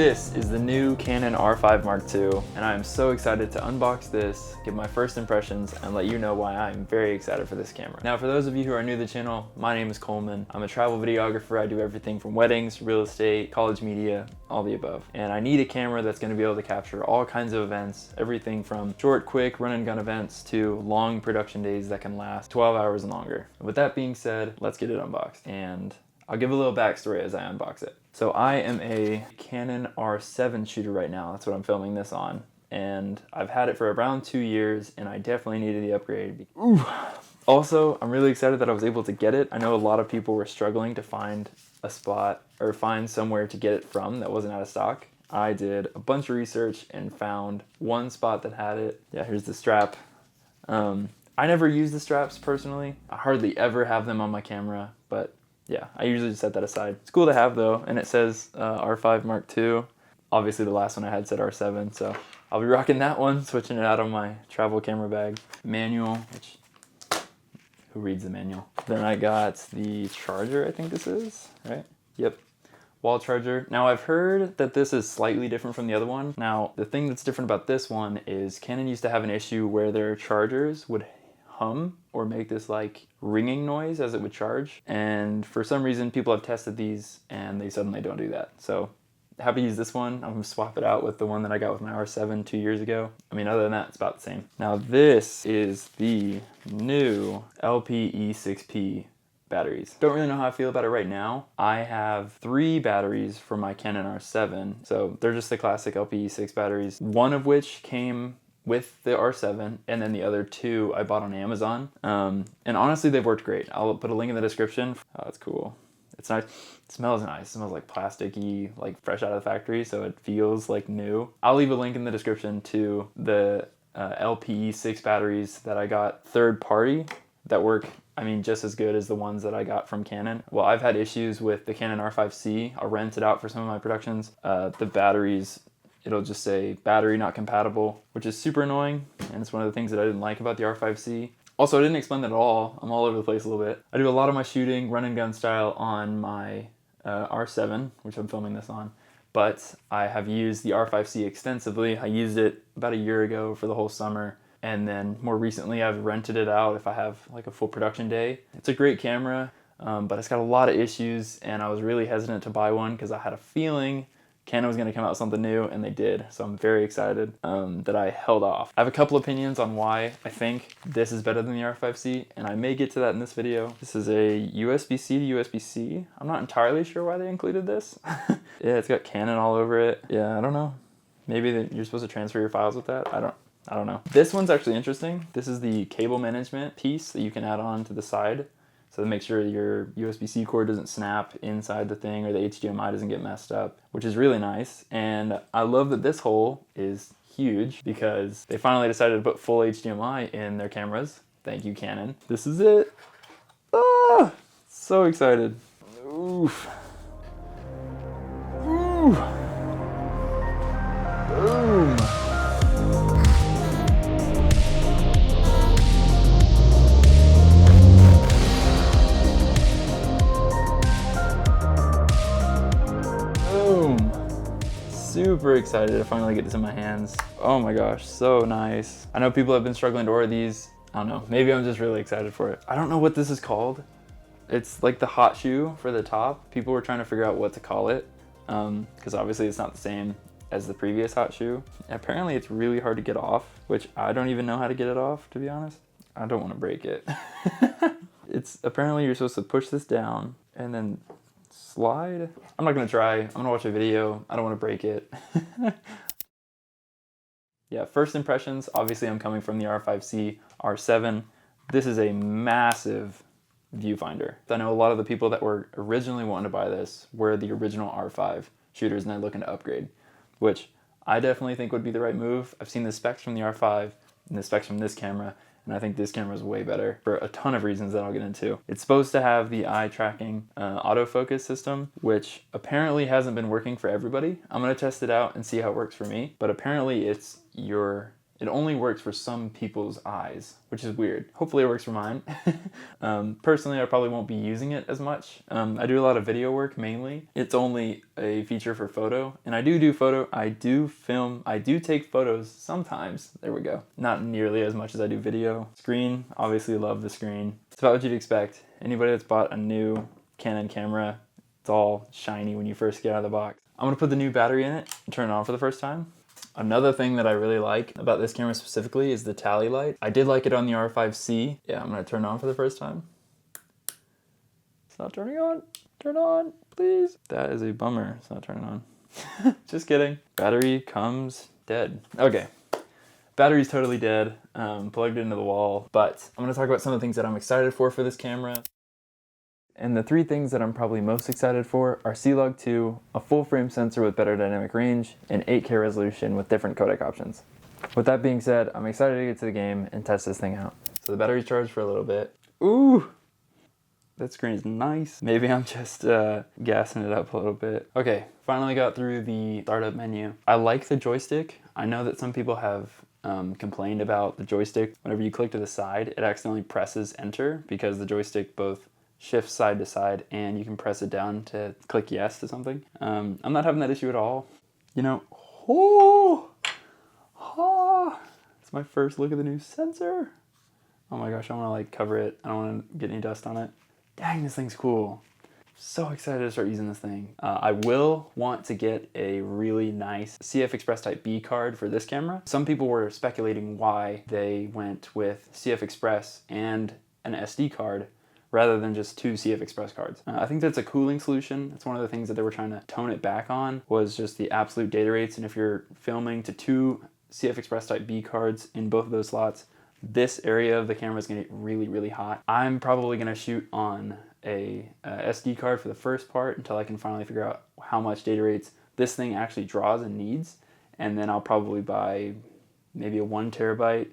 This is the new Canon R5 Mark II, and I am so excited to unbox this, give my first impressions, and let you know why I'm very excited for this camera. Now, for those of you who are new to the channel, my name is Coleman. I'm a travel videographer. I do everything from weddings, real estate, college media, all the above. And I need a camera that's going to be able to capture all kinds of events, everything from short, quick run and gun events to long production days that can last 12 hours and longer. With that being said, let's get it unboxed. And I'll give a little backstory as I unbox it. So I am a Canon R7 shooter right now. That's what I'm filming this on. And I've had it for around 2 years, and I definitely needed the upgrade. Ooh. Also, I'm really excited that I was able to get it. I know a lot of people were struggling to find a spot or find somewhere to get it from that wasn't out of stock. I did a bunch of research and found one spot that had it. Yeah, here's the strap. I never use the straps personally. I hardly ever have them on my camera, but yeah, I usually just set that aside. It's cool to have though, and it says R5 Mark II. Obviously the last one I had said R7, so I'll be rocking that one, switching it out on my travel camera bag. Manual, which, who reads the manual? Then I got the charger, I think this is, right? Yep, wall charger. Now I've heard that this is slightly different from the other one. Now, the thing that's different about this one is Canon used to have an issue where their chargers would hum or make this like ringing noise as it would charge, and for some reason people have tested these and they suddenly don't do that. So happy to use this one. I'm gonna swap it out with the one that I got with my R7 2 years ago. I mean, other than that, it's about the same. Now this is the new LPE6P batteries. Don't really know how I feel about it right now. I have 3 batteries for my Canon R7, so they're just the classic LPE6 batteries, one of which came with the R7, and then the other 2 I bought on Amazon. And honestly, they've worked great. I'll put a link in the description. Oh, it's cool. It's nice. It smells nice. It smells like plasticky, like fresh out of the factory, so it feels like new. I'll leave a link in the description to the LPE6 batteries that I got third party that work, I mean, just as good as the ones that I got from Canon. Well, I've had issues with the Canon R5C. I'll rent it out for some of my productions. The batteries, it'll just say battery not compatible, which is super annoying, and it's one of the things that I didn't like about the R5C. Also, I didn't explain that at all. I'm all over the place a little bit. I do a lot of my shooting run and gun style on my R7, which I'm filming this on, but I have used the R5C extensively. I used it about a year ago for the whole summer, and then more recently I've rented it out if I have like a full production day. It's a great camera, but it's got a lot of issues, and I was really hesitant to buy one because I had a feeling Canon was going to come out with something new, and they did, so I'm very excited that I held off. I have a couple opinions on why I think this is better than the R5C, and I may get to that in this video. This is a USB-C to USB-C. I'm not entirely sure why they included this. Yeah, it's got Canon all over it. Yeah, I don't know. Maybe you're supposed to transfer your files with that? I don't know. This one's actually interesting. This is the cable management piece that you can add on to the side. So to make sure your USB-C cord doesn't snap inside the thing or the HDMI doesn't get messed up, which is really nice. And I love that this hole is huge because they finally decided to put full HDMI in their cameras. Thank you, Canon. This is it. Ah, so excited. Oof. Ooh. Boom. Super excited to finally get this in my hands. Oh my gosh, so nice. I know people have been struggling to order these. I don't know, maybe I'm just really excited for it. I don't know what this is called. It's like the hot shoe for the top. People were trying to figure out what to call it because obviously it's not the same as the previous hot shoe. Apparently it's really hard to get off, which I don't even know how to get it off, to be honest. I don't want to break it. It's apparently you're supposed to push this down and then slide. I'm not gonna try. I'm gonna watch a video. I don't want to break it. Yeah, first impressions, obviously I'm coming from the R5C R7. This is a massive viewfinder. I know a lot of the people that were originally wanting to buy this were the original R5 shooters and they're looking to upgrade, which I definitely think would be the right move. I've seen the specs from the R5 and the specs from this camera, and I think this camera is way better for a ton of reasons that I'll get into. It's supposed to have the eye tracking autofocus system, which apparently hasn't been working for everybody. I'm gonna test it out and see how it works for me, but apparently it's it only works for some people's eyes, which is weird. Hopefully it works for mine. Personally, I probably won't be using it as much. I do a lot of video work mainly. It's only a feature for photo, and I do photo, I do film, I do take photos sometimes. There we go. Not nearly as much as I do video. Screen, obviously love the screen. It's about what you'd expect. Anybody that's bought a new Canon camera, it's all shiny when you first get out of the box. I'm gonna put the new battery in it and turn it on for the first time. Another thing that I really like about this camera specifically is the tally light. I did like it on the R5C. Yeah, I'm gonna turn it on for the first time. It's not turning on. Turn on, please. That is a bummer. It's not turning on. Just kidding. Battery comes dead. Okay. Battery's totally dead. Plugged into the wall. But I'm gonna talk about some of the things that I'm excited for this camera. And the three things that I'm probably most excited for are C-Log2, a full frame sensor with better dynamic range, and 8K resolution with different codec options. With that being said, I'm excited to get to the game and test this thing out. So the battery's charged for a little bit. Ooh, that screen is nice. Maybe I'm just gassing it up a little bit. Okay, finally got through the startup menu. I like the joystick. I know that some people have complained about the joystick. Whenever you click to the side, it accidentally presses enter because the joystick both shifts side to side and you can press it down to click yes to something. I'm not having that issue at all. You know, it's my first look at the new sensor. Oh my gosh, I want to like cover it. I don't want to get any dust on it. Dang, this thing's cool. So excited to start using this thing. I will want to get a really nice CF Express Type B card for this camera. Some people were speculating why they went with CF Express and an SD card rather than just two CF Express cards. I think that's a cooling solution. That's one of the things that they were trying to tone it back on, was just the absolute data rates. And if you're filming to two CF Express Type B cards in both of those slots, this area of the camera is gonna get really, really hot. I'm probably gonna shoot on a SD card for the first part until I can finally figure out how much data rates this thing actually draws and needs. And then I'll probably buy maybe a 1 terabyte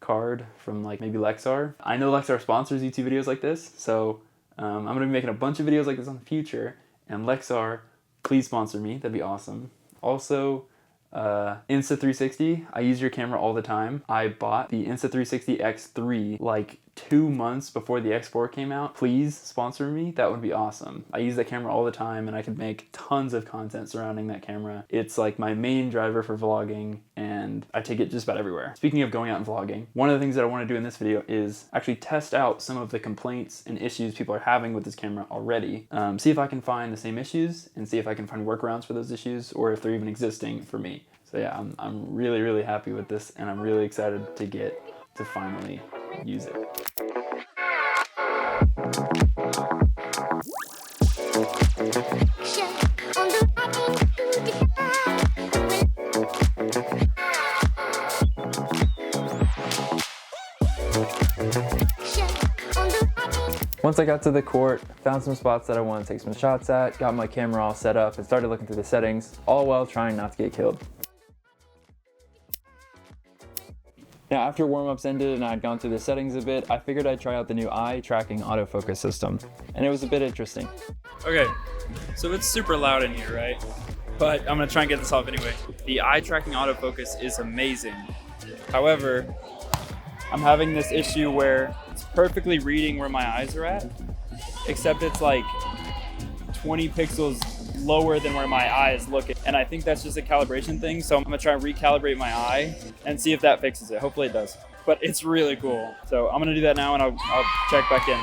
card from like maybe Lexar. I know Lexar sponsors YouTube videos like this, so I'm gonna be making a bunch of videos like this in the future, and Lexar, please sponsor me, that'd be awesome. Also, Insta360, I use your camera all the time. I bought the Insta360 X3 like 2 months before the X4 came out. Please sponsor me, that would be awesome. I use that camera all the time and I could make tons of content surrounding that camera. It's like my main driver for vlogging and I take it just about everywhere. Speaking of going out and vlogging, one of the things that I want to do in this video is actually test out some of the complaints and issues people are having with this camera already. See if I can find the same issues and see if I can find workarounds for those issues or if they're even existing for me. So yeah, I'm really, really happy with this and I'm really excited to get to finally use it. Once I got to the court, found some spots that I wanted to take some shots at, got my camera all set up and started looking through the settings, all while trying not to get killed. Now, after warm-ups ended and I had gone through the settings a bit, I figured I'd try out the new eye tracking autofocus system, and it was a bit interesting. Okay, so it's super loud in here, right? But I'm gonna try and get this off anyway. The eye tracking autofocus is amazing. However, I'm having this issue where it's perfectly reading where my eyes are at, except it's like 20 pixels lower than where my eye is looking. And I think that's just a calibration thing. So I'm gonna try and recalibrate my eye and see if that fixes it. Hopefully it does. But it's really cool. So I'm gonna do that now and I'll check back in.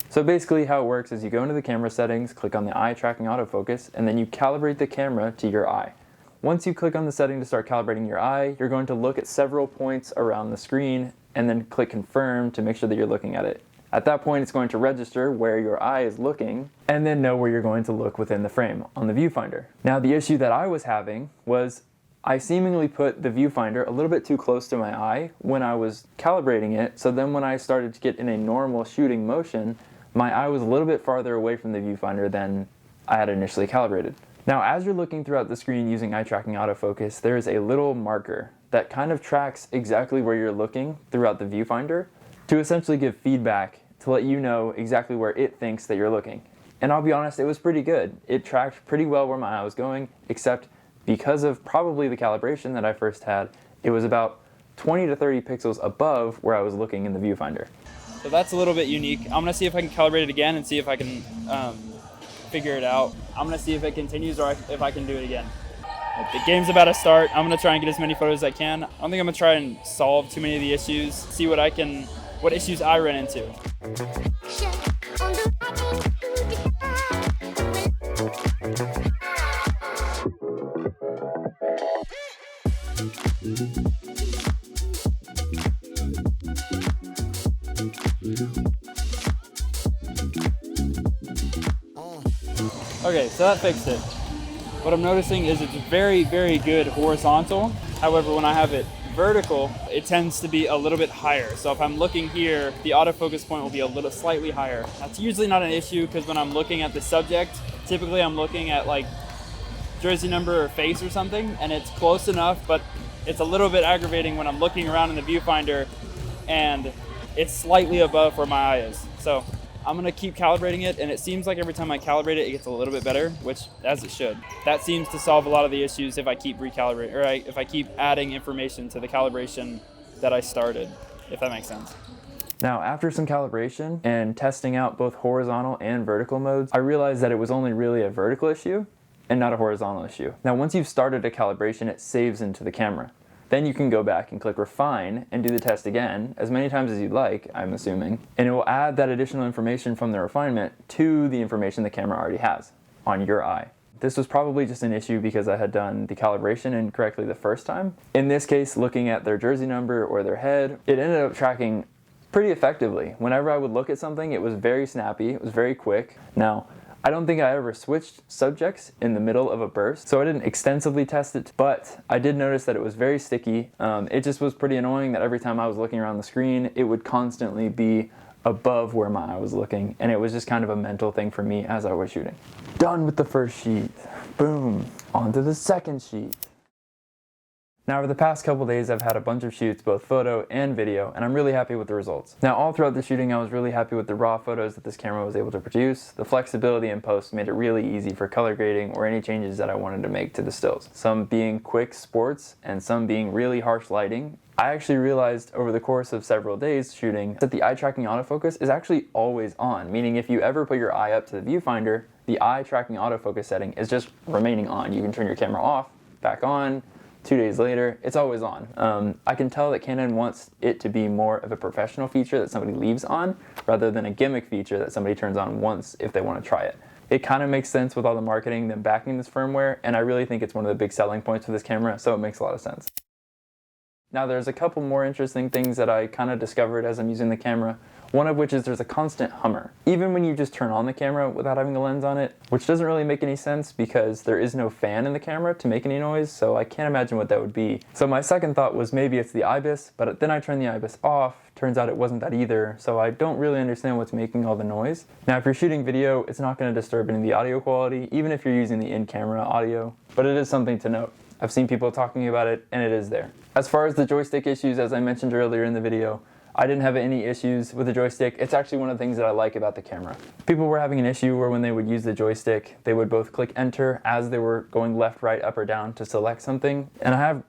So basically how it works is you go into the camera settings, click on the eye tracking autofocus, and then you calibrate the camera to your eye. Once you click on the setting to start calibrating your eye, you're going to look at several points around the screen and then click confirm to make sure that you're looking at it. At that point, it's going to register where your eye is looking and then know where you're going to look within the frame on the viewfinder. Now, the issue that I was having was I seemingly put the viewfinder a little bit too close to my eye when I was calibrating it. So then when I started to get in a normal shooting motion, my eye was a little bit farther away from the viewfinder than I had initially calibrated. Now, as you're looking throughout the screen using eye tracking autofocus, there is a little marker that kind of tracks exactly where you're looking throughout the viewfinder to essentially give feedback to let you know exactly where it thinks that you're looking. And I'll be honest, it was pretty good. It tracked pretty well where my eye was going, except because of probably the calibration that I first had, it was about 20 to 30 pixels above where I was looking in the viewfinder. So that's a little bit unique. I'm gonna see if I can calibrate it again and see if I can figure it out. I'm gonna see if it continues or if I can do it again. The game's about to start. I'm gonna try and get as many photos as I can. I don't think I'm gonna try and solve too many of the issues, see what issues I run into. Okay, so that fixed it. What I'm noticing is it's very, very good horizontal. However, when I have it vertical, it tends to be a little bit higher. So if I'm looking here, the autofocus point will be a little slightly higher. That's usually not an issue because when I'm looking at the subject, typically I'm looking at like jersey number or face or something, and it's close enough, but it's a little bit aggravating when I'm looking around in the viewfinder and it's slightly above where my eye is. So I'm gonna keep calibrating it, and it seems like every time I calibrate it, it gets a little bit better, which as it should. That seems to solve a lot of the issues if I keep recalibrating, or if I keep adding information to the calibration that I started, if that makes sense. Now, after some calibration and testing out both horizontal and vertical modes, I realized that it was only really a vertical issue and not a horizontal issue. Now, once you've started a calibration, it saves into the camera. Then you can go back and click refine and do the test again as many times as you'd like, I'm assuming, and it will add that additional information from the refinement to the information the camera already has on your eye. This was probably just an issue because I had done the calibration incorrectly the first time. In this case, looking at their jersey number or their head, it ended up tracking pretty effectively. Whenever I would look at something, it was very snappy, it was very quick. Now, I don't think I ever switched subjects in the middle of a burst, so I didn't extensively test it, but I did notice that it was very sticky. It just was pretty annoying that every time I was looking around the screen, it would constantly be above where my eye was looking, and it was just kind of a mental thing for me as I was shooting. Done with the first sheet. Boom. On to the second sheet. Now, over the past couple days, I've had a bunch of shoots, both photo and video, and I'm really happy with the results. Now, all throughout the shooting, I was really happy with the raw photos that this camera was able to produce. The flexibility in post made it really easy for color grading or any changes that I wanted to make to the stills. Some being quick sports and some being really harsh lighting. I actually realized over the course of several days shooting that the eye tracking autofocus is actually always on, meaning if you ever put your eye up to the viewfinder, the eye tracking autofocus setting is just remaining on. You can turn your camera off, back on, 2 days later, it's always on. I can tell that Canon wants it to be more of a professional feature that somebody leaves on rather than a gimmick feature that somebody turns on once if they want to try it. It kind of makes sense with all the marketing, them backing this firmware, and I really think it's one of the big selling points for this camera, so it makes a lot of sense. Now, there's a couple more interesting things that I kind of discovered as I'm using the camera. One of which is there's a constant hummer. Even when you just turn on the camera without having a lens on it, which doesn't really make any sense because there is no fan in the camera to make any noise, so I can't imagine what that would be. So my second thought was maybe it's the IBIS, but then I turned the IBIS off. Turns out it wasn't that either, so I don't really understand what's making all the noise. Now, if you're shooting video, it's not going to disturb any of the audio quality, even if you're using the in-camera audio, but it is something to note. I've seen people talking about it, and it is there. As far as the joystick issues, as I mentioned earlier in the video, I didn't have any issues with the joystick. It's actually one of the things that I like about the camera. People were having an issue where when they would use the joystick, they would both click enter as they were going left, right, up, or down to select something. And I have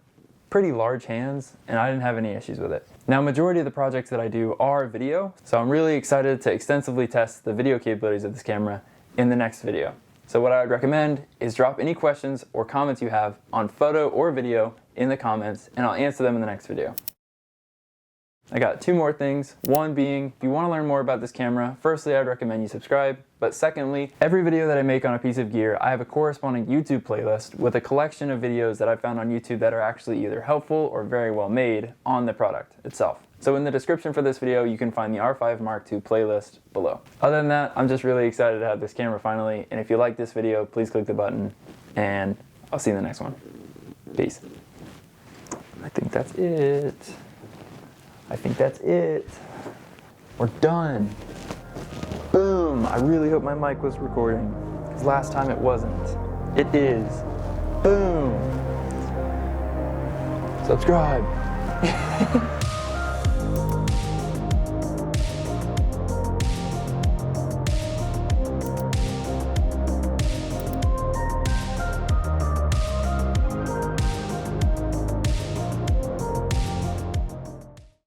pretty large hands, and I didn't have any issues with it. Now, majority of the projects that I do are video, so I'm really excited to extensively test the video capabilities of this camera in the next video. So what I would recommend is drop any questions or comments you have on photo or video in the comments, and I'll answer them in the next video. I got two more things. One being, if you want to learn more about this camera, firstly, I'd recommend you subscribe. But secondly, every video that I make on a piece of gear, I have a corresponding YouTube playlist with a collection of videos that I found on YouTube that are actually either helpful or very well made on the product itself. So in the description for this video, you can find the R5 Mark II playlist below. Other than that, I'm just really excited to have this camera finally. And if you like this video, please click the button, and I'll see you in the next one. Peace. I think that's it. We're done. Boom. I really hope my mic was recording, because last time it wasn't. It is. Boom. Subscribe.